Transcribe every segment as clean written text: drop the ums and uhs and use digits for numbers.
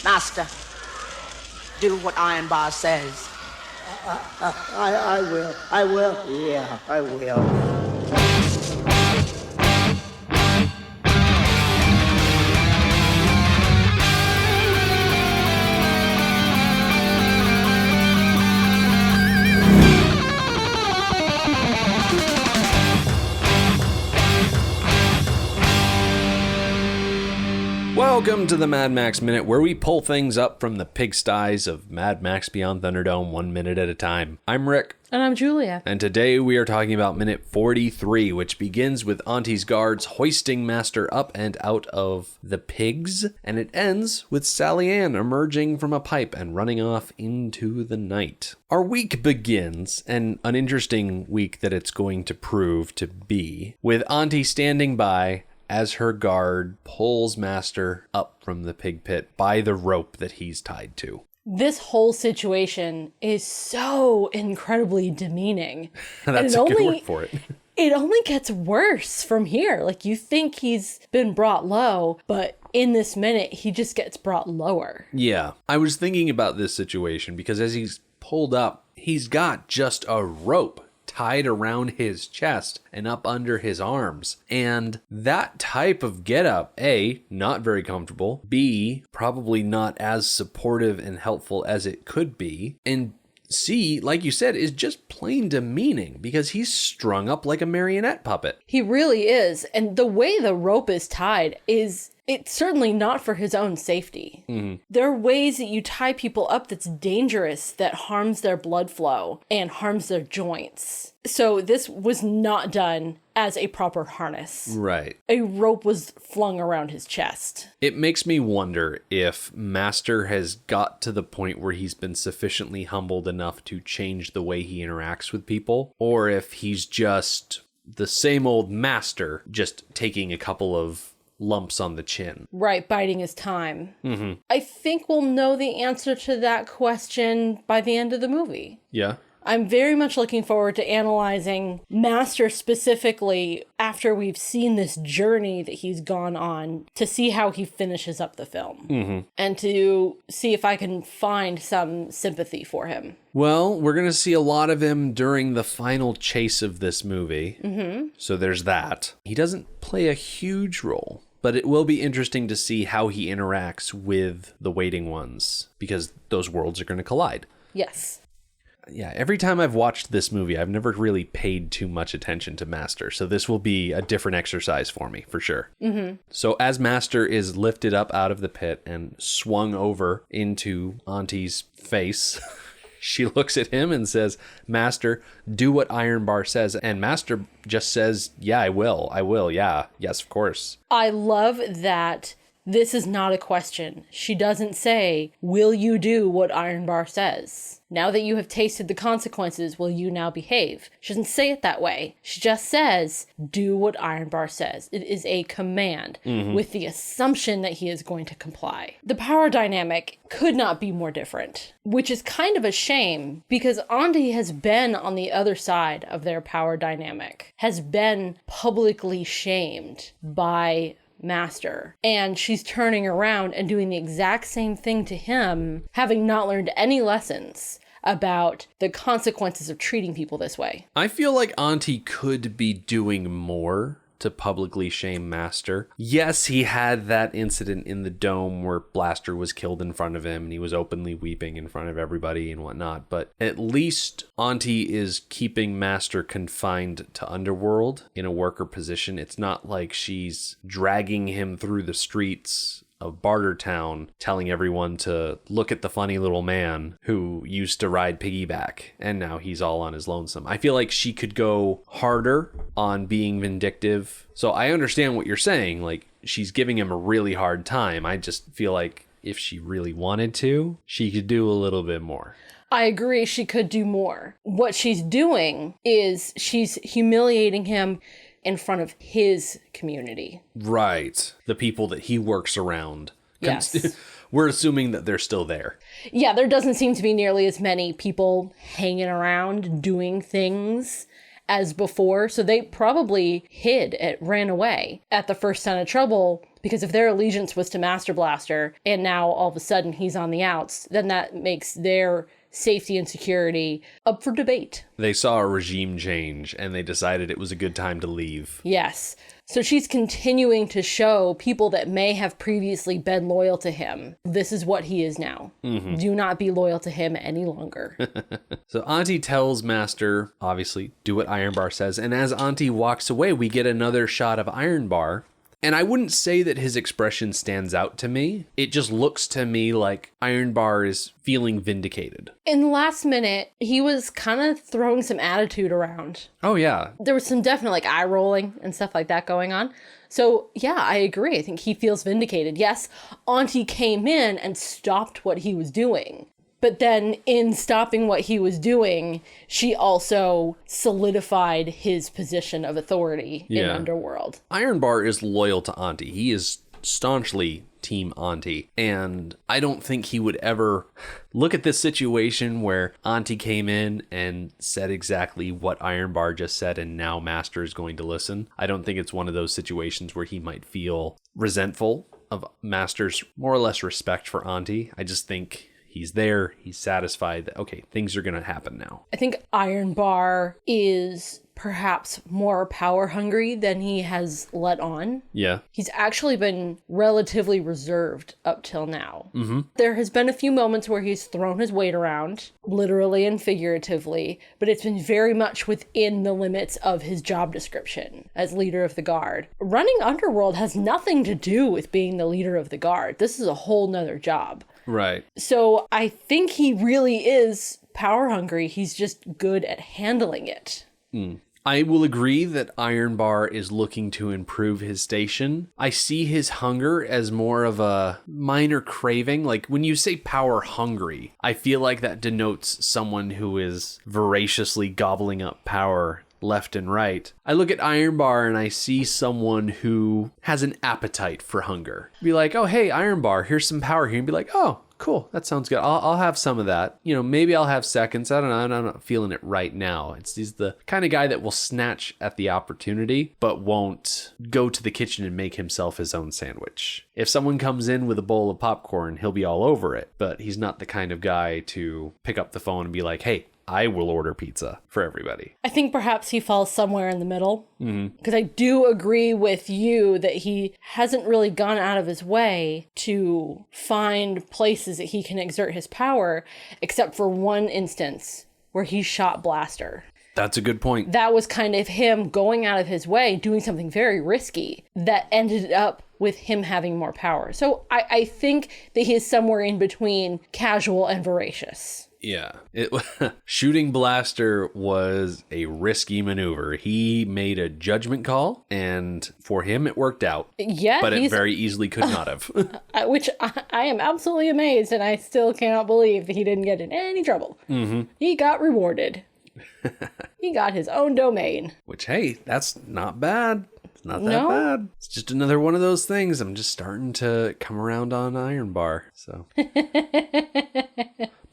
Master, do what Ironbar says. I will. Yeah, I will. Welcome to the Mad Max Minute, where we pull things up from the pigsties of Mad Max Beyond Thunderdome 1 minute at a time. I'm Rick. And I'm Julia. And today we are talking about minute 43, which begins with Auntie's guards hoisting Master up and out of the pigs, and it ends with Sally Ann emerging from a pipe and running off into the night. Our week begins, and an interesting week that it's going to prove to be, with Auntie standing by as her guard pulls Master up from the pig pit by the rope that he's tied to. This whole situation is so incredibly demeaning. That's a good word for it. It only gets worse from here. Like, you think he's been brought low, but in this minute, he just gets brought lower. Yeah. I was thinking about this situation because as he's pulled up, he's got just a rope tied around his chest and up under his arms. And that type of getup, A, not very comfortable, B, probably not as supportive and helpful as it could be, and C, like you said, is just plain demeaning because he's strung up like a marionette puppet. He really is. And the way the rope is tied it's certainly not for his own safety. Mm-hmm. There are ways that you tie people up that's dangerous, that harms their blood flow and harms their joints. So this was not done as a proper harness. Right. A rope was flung around his chest. It makes me wonder if Master has got to the point where he's been sufficiently humbled enough to change the way he interacts with people, or if he's just the same old Master, just taking a couple of lumps on the chin. Right, biding his time. Mm-hmm. I think we'll know the answer to that question by the end of the movie. Yeah. I'm very much looking forward to analyzing Master specifically after we've seen this journey that he's gone on to see how he finishes up the film. Mm-hmm. And to see if I can find some sympathy for him. Well, we're going to see a lot of him during the final chase of this movie. Mm-hmm. So there's that. He doesn't play a huge role, but it will be interesting to see how he interacts with the waiting ones, because those worlds are going to collide. Yes. Yeah, every time I've watched this movie, I've never really paid too much attention to Master, so this will be a different exercise for me, for sure. Mm-hmm. So as Master is lifted up out of the pit and swung over into Auntie's face, she looks at him and says, "Master, do what Ironbar says." And Master just says, "Yeah, I will, yeah, yes, of course." I love that this is not a question. She doesn't say, "Will you do what Ironbar says? Now that you have tasted the consequences, will you now behave?" She doesn't say it that way. She just says, "Do what Ironbar says." It is a command with the assumption that he is going to comply. The power dynamic could not be more different, which is kind of a shame because Aunty has been on the other side of their power dynamic, has been publicly shamed by Master, and she's turning around and doing the exact same thing to him, having not learned any lessons about the consequences of treating people this way. I feel like Auntie could be doing more to publicly shame Master. Yes, he had that incident in the dome where Blaster was killed in front of him and he was openly weeping in front of everybody and whatnot, but at least Auntie is keeping Master confined to Underworld in a worker position. It's not like she's dragging him through the streets of Bartertown, telling everyone to look at the funny little man who used to ride piggyback and now he's all on his lonesome. I feel like she could go harder on being vindictive. So I understand what you're saying. Like, she's giving him a really hard time. I just feel like if she really wanted to, she could do a little bit more. I agree, she could do more. What she's doing is she's humiliating him in front of his community. Right. The people that he works around. Yes. We're assuming that they're still there. Yeah, there doesn't seem to be nearly as many people hanging around doing things as before. So they probably ran away at the first sign of trouble, because if their allegiance was to Master Blaster and now all of a sudden he's on the outs, then that makes their safety and security up for debate. They saw a regime change and they decided it was a good time to leave. Yes. So she's continuing to show people that may have previously been loyal to him, this is what he is now. Mm-hmm. Do not be loyal to him any longer. So Aunty tells Master, obviously, do what Ironbar says. And as Aunty walks away, we get another shot of Ironbar. And I wouldn't say that his expression stands out to me. It just looks to me like Ironbar is feeling vindicated. In the last minute, he was kind of throwing some attitude around. Oh, yeah. There was some definite like eye rolling and stuff like that going on. So yeah, I agree. I think he feels vindicated. Yes, Aunty came in and stopped what he was doing. But then in stopping what he was doing, she also solidified his position of authority in Underworld. Ironbar is loyal to Aunty. He is staunchly Team Aunty. And I don't think he would ever look at this situation where Aunty came in and said exactly what Ironbar just said and now Master is going to listen. I don't think it's one of those situations where he might feel resentful of Master's more or less respect for Aunty. I just think he's there. He's satisfied that, okay, things are going to happen now. I think Ironbar is perhaps more power hungry than he has let on. Yeah. He's actually been relatively reserved up till now. Mm-hmm. There has been a few moments where he's thrown his weight around, literally and figuratively, but it's been very much within the limits of his job description as leader of the guard. Running Underworld has nothing to do with being the leader of the guard. This is a whole nother job. Right. So I think he really is power hungry. He's just good at handling it. I will agree that Ironbar is looking to improve his station. I see his hunger as more of a minor craving. Like when you say power hungry, I feel like that denotes someone who is voraciously gobbling up power left and right. I look at Ironbar and I see someone who has an appetite for hunger. Be like, oh, hey, Ironbar, here's some power here. And be like, oh, cool, that sounds good. I'll have some of that. You know, maybe I'll have seconds. I don't know. I'm not feeling it right now. He's the kind of guy that will snatch at the opportunity, but won't go to the kitchen and make himself his own sandwich. If someone comes in with a bowl of popcorn, he'll be all over it, but he's not the kind of guy to pick up the phone and be like, hey, I will order pizza for everybody. I think perhaps he falls somewhere in the middle. Because I do agree with you that he hasn't really gone out of his way to find places that he can exert his power, except for one instance where he shot Blaster. That's a good point. That was kind of him going out of his way, doing something very risky that ended up with him having more power. So I think that he is somewhere in between casual and voracious. Yeah, shooting Blaster was a risky maneuver. He made a judgment call, and for him, it worked out. Yeah, but it very easily could not have. Which I am absolutely amazed, and I still cannot believe that he didn't get in any trouble. Mm-hmm. He got rewarded. He got his own domain. Which, hey, that's not bad. It's not that bad. It's just another one of those things. I'm just starting to come around on Ironbar, so...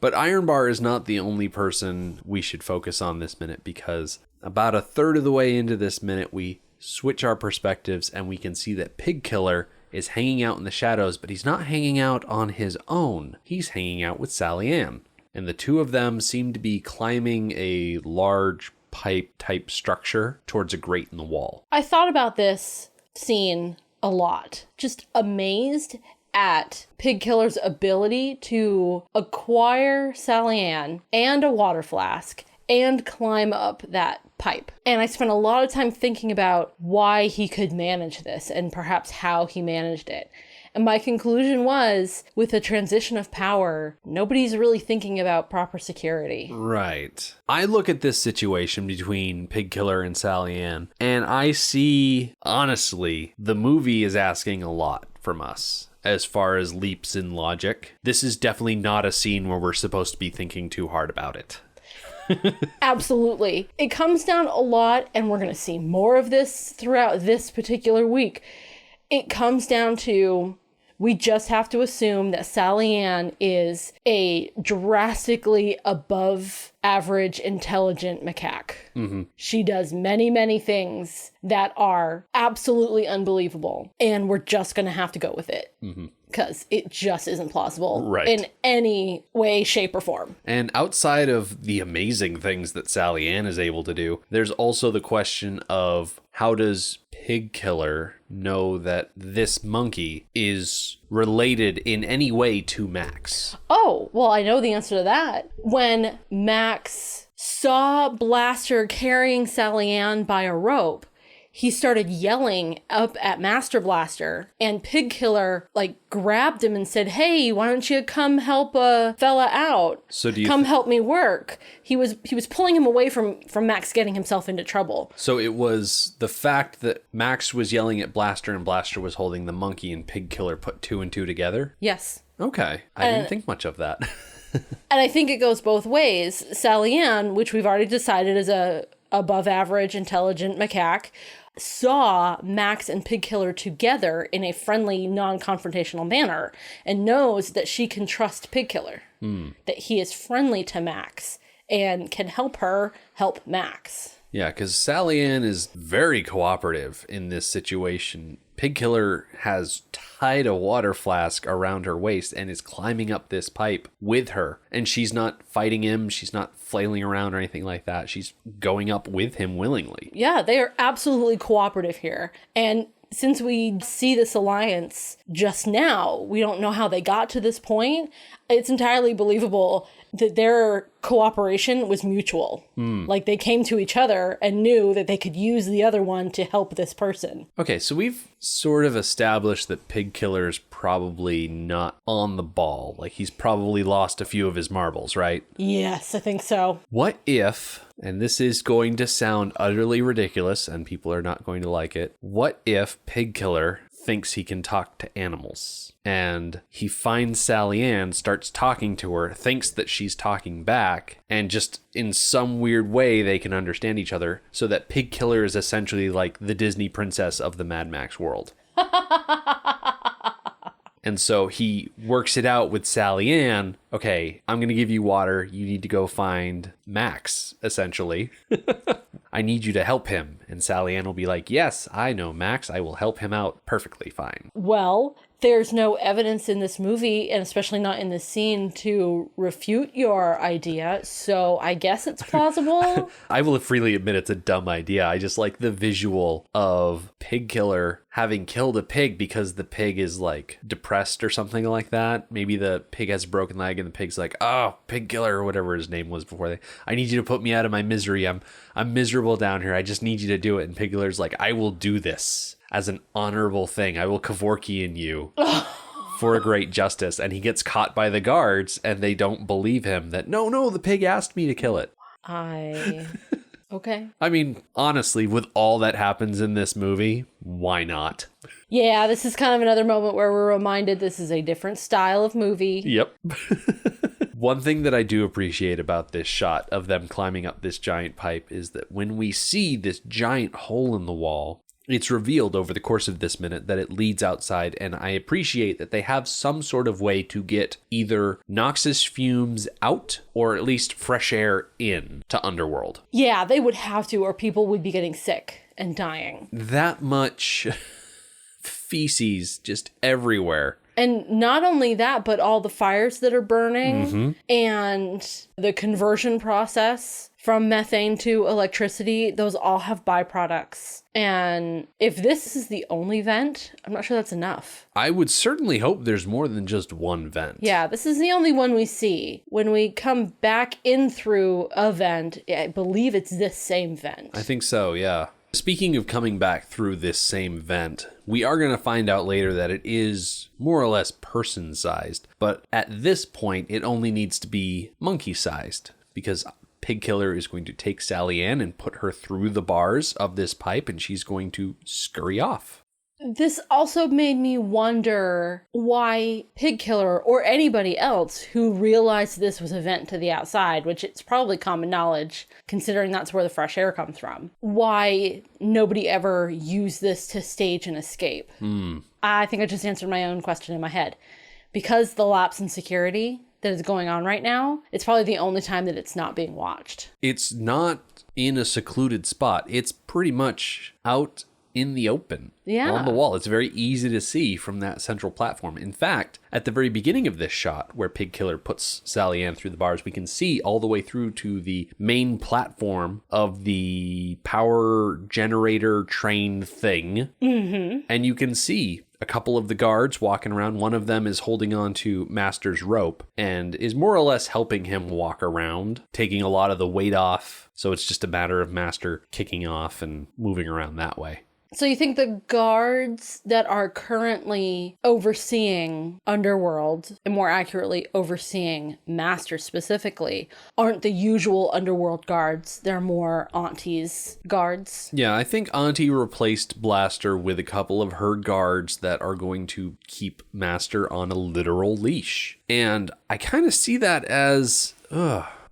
But Ironbar is not the only person we should focus on this minute, because about a third of the way into this minute, we switch our perspectives and we can see that Pig Killer is hanging out in the shadows, but he's not hanging out on his own. He's hanging out with Sally Ann. And the two of them seem to be climbing a large pipe type structure towards a grate in the wall. I thought about this scene a lot. Just amazed at Pig Killer's ability to acquire Sally Ann and a water flask and climb up that pipe. And I spent a lot of time thinking about why he could manage this and perhaps how he managed it. And my conclusion was, with the transition of power, nobody's really thinking about proper security. Right. I look at this situation between Pig Killer and Sally Ann, and I see, honestly, the movie is asking a lot from us as far as leaps in logic. This is definitely not a scene where we're supposed to be thinking too hard about it. Absolutely. It comes down a lot, and we're going to see more of this throughout this particular week. It comes down to We just have to assume that Sally Ann is a drastically above average intelligent macaque. Mm-hmm. She does many, many things that are absolutely unbelievable. And we're just going to have to go with it. Mm-hmm. Because it just isn't plausible in any way, shape, or form. And outside of the amazing things that Sally Ann is able to do, there's also the question of how does Pig Killer know that this monkey is related in any way to Max? Oh, well, I know the answer to that. When Max saw Blaster carrying Sally Ann by a rope, he started yelling up at Master Blaster, and Pig Killer grabbed him and said, "Hey, why don't you come help a fella out? So do you come help me work?" He was pulling him away from Max getting himself into trouble. So it was the fact that Max was yelling at Blaster and Blaster was holding the monkey, and Pig Killer put 2 and 2 together? Yes. Okay. I didn't think much of that. And I think it goes both ways. Sally Ann, which we've already decided is a above average intelligent macaque, saw Max and Pig Killer together in a friendly, non-confrontational manner and knows that she can trust Pig Killer, that he is friendly to Max and can help her help Max. Yeah, because Sally Ann is very cooperative in this situation. Pig Killer has tied a water flask around her waist and is climbing up this pipe with her. And she's not fighting him. She's not flailing around or anything like that. She's going up with him willingly. Yeah, they are absolutely cooperative here. And since we see this alliance just now, we don't know how they got to this point. It's entirely believable that their cooperation was mutual. Like they came to each other and knew that they could use the other one to help this person. Okay, so we've sort of established that Pig Killer's probably not on the ball. Like he's probably lost a few of his marbles, right? Yes, I think so. What if, and this is going to sound utterly ridiculous and people are not going to like it, what if Pig Killer thinks he can talk to animals and he finds Sally Ann, starts talking to her, thinks that she's talking back, and just in some weird way they can understand each other, so that Pig Killer is essentially like the Disney princess of the Mad Max world. And so he works it out with Sally Ann. Okay, I'm going to give you water. You need to go find Max, essentially. I need you to help him. And Sally Ann will be like, yes, I know Max. I will help him out perfectly fine. Well, there's no evidence in this movie, and especially not in this scene, to refute your idea. So I guess it's plausible. I will freely admit it's a dumb idea. I just like the visual of Pig Killer having killed a pig because the pig is like depressed or something like that. Maybe the pig has a broken leg and the pig's like, oh, Pig Killer, or whatever his name was before I need you to put me out of my misery. I'm miserable down here. I just need you to do it. And Pig Killer's like, I will do this as an honorable thing. I will Kevorkian you for a great justice. And he gets caught by the guards and they don't believe him that, no, the pig asked me to kill it. Okay. I mean, honestly, with all that happens in this movie, why not? Yeah, this is kind of another moment where we're reminded this is a different style of movie. Yep. One thing that I do appreciate about this shot of them climbing up this giant pipe is that when we see this giant hole in the wall, it's revealed over the course of this minute that it leads outside, and I appreciate that they have some sort of way to get either noxious fumes out or at least fresh air in to Underworld. Yeah, they would have to, or people would be getting sick and dying. That much feces just everywhere. And not only that, but all the fires that are burning and the conversion process from methane to electricity, those all have byproducts. And if this is the only vent, I'm not sure that's enough. I would certainly hope there's more than just one vent. Yeah, this is the only one we see. When we come back in through a vent, I believe it's this same vent. I think so, yeah. Speaking of coming back through this same vent, we are going to find out later that it is more or less person-sized. But at this point, it only needs to be monkey-sized, because Pig Killer is going to take Sally Ann and put her through the bars of this pipe, and she's going to scurry off. This also made me wonder why Pig Killer or anybody else who realized this was a vent to the outside, which it's probably common knowledge considering that's where the fresh air comes from, why nobody ever used this to stage an escape. I think I just answered my own question in my head. Because the lapse in security that is going on right now, it's probably the only time that it's not being watched. It's not in a secluded spot. It's pretty much out in the open, on the wall. It's very easy to see from that central platform. In fact, at the very beginning of this shot, where Pig Killer puts Sally Ann through the bars, we can see all the way through to the main platform of the power generator train thing. Mm-hmm. And you can see a couple of the guards walking around. One of them is holding on to Master's rope and is more or less helping him walk around, taking a lot of the weight off. So it's just a matter of Master kicking off and moving around that way. So you think the guards that are currently overseeing Underworld, and more accurately overseeing Master specifically, aren't the usual Underworld guards? They're more Auntie's guards? Yeah, I think Aunty replaced Blaster with a couple of her guards that are going to keep Master on a literal leash. And I kind of see that as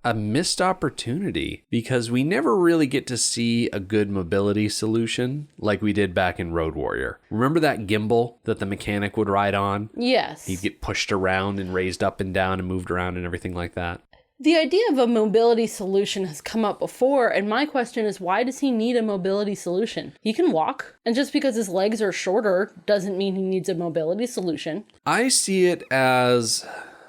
a missed opportunity, because we never really get to see a good mobility solution like we did back in Road Warrior. Remember that gimbal that the mechanic would ride on? Yes. He'd get pushed around and raised up and down and moved around and everything like that. The idea of a mobility solution has come up before, and my question is, why does he need a mobility solution? He can walk, and just because his legs are shorter doesn't mean he needs a mobility solution. I see it as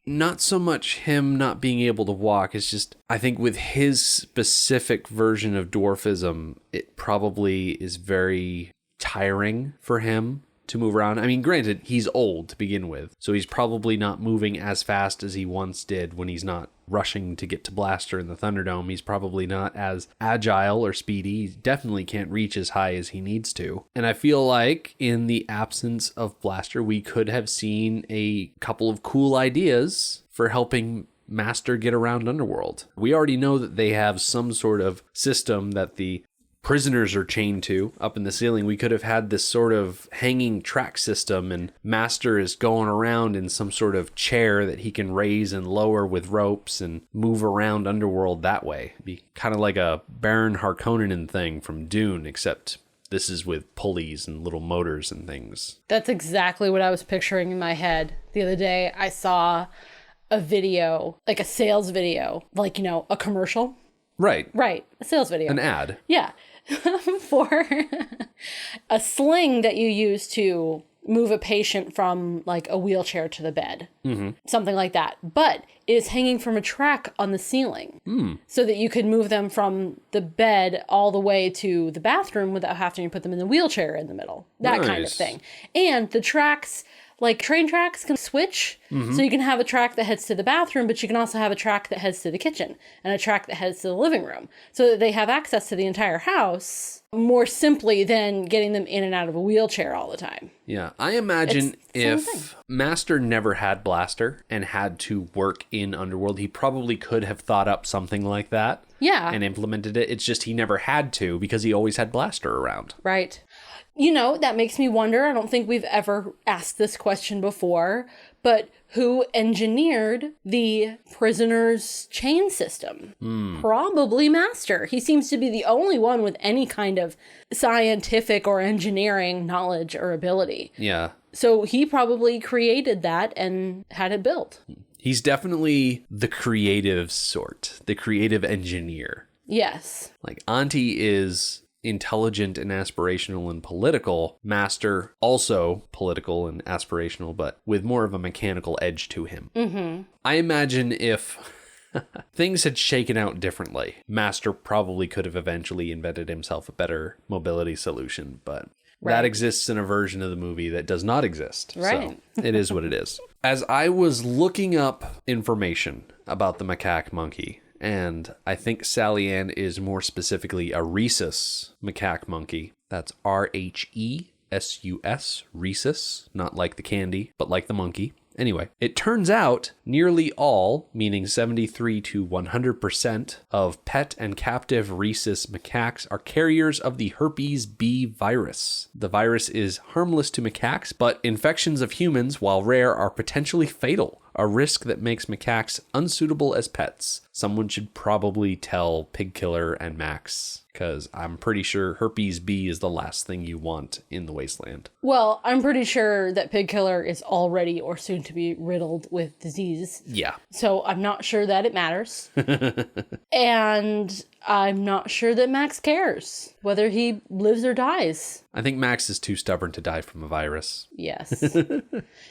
not so much him not being able to walk. It's just, I think with his specific version of dwarfism, it probably is very tiring for him to move around. I mean, granted, he's old to begin with, so he's probably not moving as fast as he once did when he's not rushing to get to Blaster in the Thunderdome. He's probably not as agile or speedy. He definitely can't reach as high as he needs to. And I feel like in the absence of Blaster, we could have seen a couple of cool ideas for helping Master get around Underworld. We already know that they have some sort of system that the prisoners are chained to up in the ceiling. We could have had this sort of hanging track system, and Master is going around in some sort of chair that he can raise and lower with ropes and move around Underworld that way. It'd be kind of like a Baron Harkonnen thing from Dune, except this is with pulleys and little motors and things. That's exactly what I was picturing in my head. The other day I saw a video, like a sales video, like, you know, a commercial. Right. A sales video. An ad. Yeah. For a sling that you use to move a patient from like a wheelchair to the bed. Mm-hmm. Something like that. But it is hanging from a track on the ceiling. So that you could move them from the bed all the way to the bathroom without having to put them in the wheelchair in the middle. That kind of thing. And the tracks, like train tracks, can switch. Mm-hmm. So you can have a track that heads to the bathroom, but you can also have a track that heads to the kitchen and a track that heads to the living room, so that they have access to the entire house more simply than getting them in and out of a wheelchair all the time. Yeah, I imagine if Master never had Blaster and had to work in Underworld, he probably could have thought up something like that. Yeah. And implemented it. It's just he never had to because he always had Blaster around. Right. You know, that makes me wonder, I don't think we've ever asked this question before, but who engineered the prisoner's chain system? Probably Master. He seems to be the only one with any kind of scientific or engineering knowledge or ability. Yeah. So he probably created that and had it built. He's definitely the creative sort, the creative engineer. Yes. Like, Aunty is intelligent and aspirational and political. Master also political and aspirational, but with more of a mechanical edge to him. Mm-hmm. I imagine if things had shaken out differently, Master probably could have eventually invented himself a better mobility solution, but that exists in a version of the movie that does not exist. Right. So it is what it is. As I was looking up information about the macaque monkey, and I think Sally Ann is more specifically a rhesus macaque monkey. That's R-H-E-S-U-S, rhesus, not like the candy, but like the monkey. Anyway, it turns out nearly all, meaning 73 to 100% of pet and captive rhesus macaques are carriers of the herpes B virus. The virus is harmless to macaques, but infections of humans, while rare, are potentially fatal. a risk that makes macaques unsuitable as pets. Someone should probably tell Pigkiller and Max, because I'm pretty sure herpes B is the last thing you want in the wasteland. Well, I'm pretty sure that Pigkiller is already or soon to be riddled with disease. Yeah. So I'm not sure that it matters. And I'm not sure that Max cares whether he lives or dies. I think Max is too stubborn to die from a virus. Yes.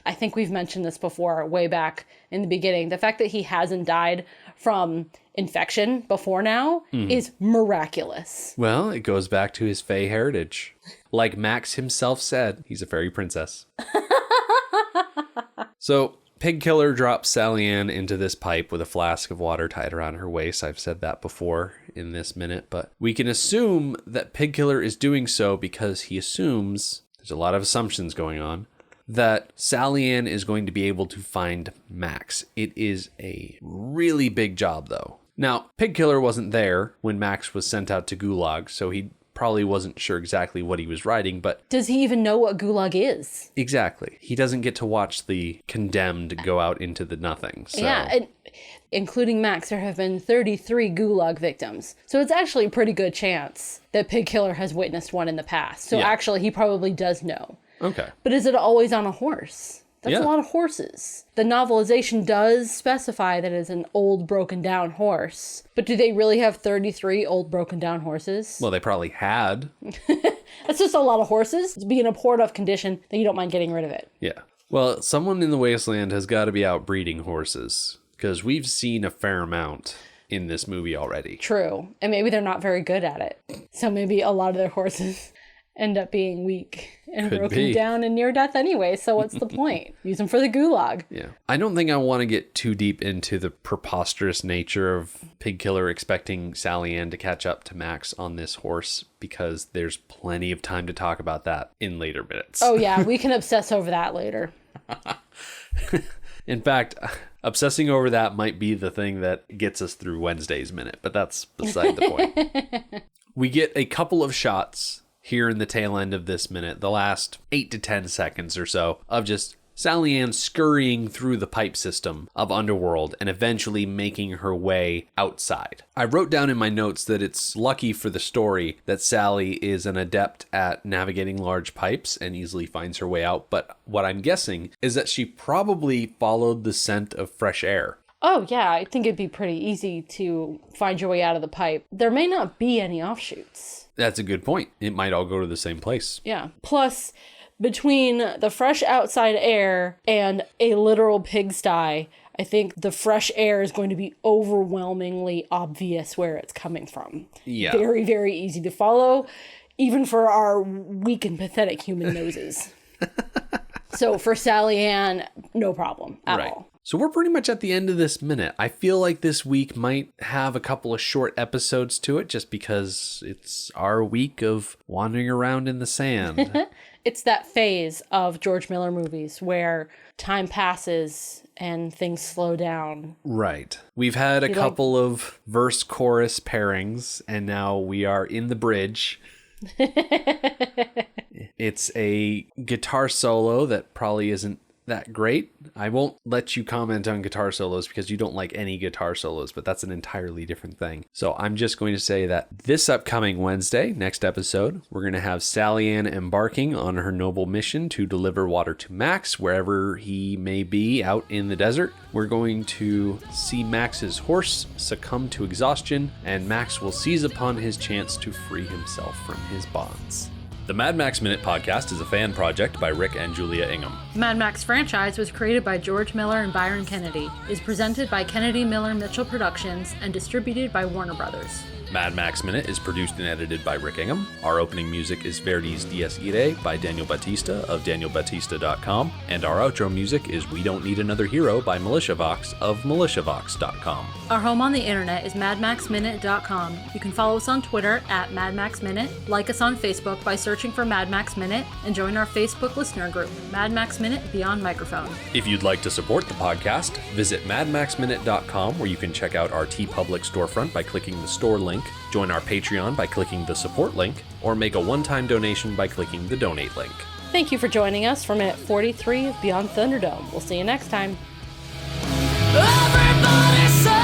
I think we've mentioned this before, way back in the beginning. The fact that he hasn't died from infection before now is miraculous. Well, it goes back to his Fey heritage. Like Max himself said, he's a fairy princess. So, Pigkiller drops Sally Ann into this pipe with a flask of water tied around her waist. I've said that before in this minute, but we can assume that Pigkiller is doing so because he assumes, there's a lot of assumptions going on, that Sally Ann is going to be able to find Max. It is a really big job, though. Now, Pigkiller wasn't there when Max was sent out to Gulag, so he probably wasn't sure exactly what he was writing, but... Does he even know what Gulag is? Exactly. He doesn't get to watch the condemned go out into the nothing, so... Yeah, and including Max, there have been 33 Gulag victims. So it's actually a pretty good chance that Pigkiller has witnessed one in the past. So actually, he probably does know. Okay. But is it always on a horse? That's a lot of horses. The novelization does specify that it's an old, broken down horse. But do they really have 33 old, broken down horses? Well, they probably had. That's just a lot of horses to be in a poor enough condition that you don't mind getting rid of it. Yeah. Well, someone in the wasteland has got to be out breeding horses, because we've seen a fair amount in this movie already. True. And maybe they're not very good at it. So maybe a lot of their horses end up being weak and broken down and near death anyway. So what's the point? Use them for the Gulag. Yeah. I don't think I want to get too deep into the preposterous nature of Pigkiller expecting Sally Ann to catch up to Max on this horse, because there's plenty of time to talk about that in later minutes. Oh yeah, we can obsess over that later. In fact, obsessing over that might be the thing that gets us through Wednesday's minute, but that's beside the point. We get a couple of shots here in the tail end of this minute, the last 8 to 10 seconds or so, of just Sally Ann scurrying through the pipe system of Underworld and eventually making her way outside. I wrote down in my notes that it's lucky for the story that Sally is an adept at navigating large pipes and easily finds her way out, but what I'm guessing is that she probably followed the scent of fresh air. Oh yeah, I think it'd be pretty easy to find your way out of the pipe. There may not be any offshoots. That's a good point. It might all go to the same place. Yeah. Plus, between the fresh outside air and a literal pigsty, I think the fresh air is going to be overwhelmingly obvious where it's coming from. Yeah. Very, very easy to follow, even for our weak and pathetic human noses. So for Sally Ann, no problem at all. So we're pretty much at the end of this minute. I feel like this week might have a couple of short episodes to it just because it's our week of wandering around in the sand. It's that phase of George Miller movies where time passes and things slow down. Right. We've had a couple of verse-chorus pairings, and now we are in the bridge. It's a guitar solo that probably isn't that great. I won't let you comment on guitar solos because you don't like any guitar solos, but that's an entirely different thing. So I'm just going to say that this upcoming Wednesday, next episode, we're going to have Sally Ann embarking on her noble mission to deliver water to Max wherever he may be out in the desert. We're going to see Max's horse succumb to exhaustion, and Max will seize upon his chance to free himself from his bonds. The Mad Max Minute podcast is a fan project by Rick and Julia Ingham. The Mad Max franchise was created by George Miller and Byron Kennedy, is presented by Kennedy Miller Mitchell Productions, and distributed by Warner Brothers. Mad Max Minute is produced and edited by Rick Ingham. Our opening music is Verdi's Dies Irae by Daniel Batista of danielbatista.com, and our outro music is We Don't Need Another Hero by MilitiaVox of militiavox.com. Our home on the internet is madmaxminute.com. You can follow us on Twitter at madmaxminute, like us on Facebook by searching for Mad Max Minute, and join our Facebook listener group, Mad Max Minute Beyond Microphone. If you'd like to support the podcast, visit madmaxminute.com, where you can check out our TeePublic storefront by clicking the store link, join our Patreon by clicking the support link, or make a one-time donation by clicking the donate link. Thank you for joining us for minute 43 of Beyond Thunderdome. We'll see you next time. Everybody say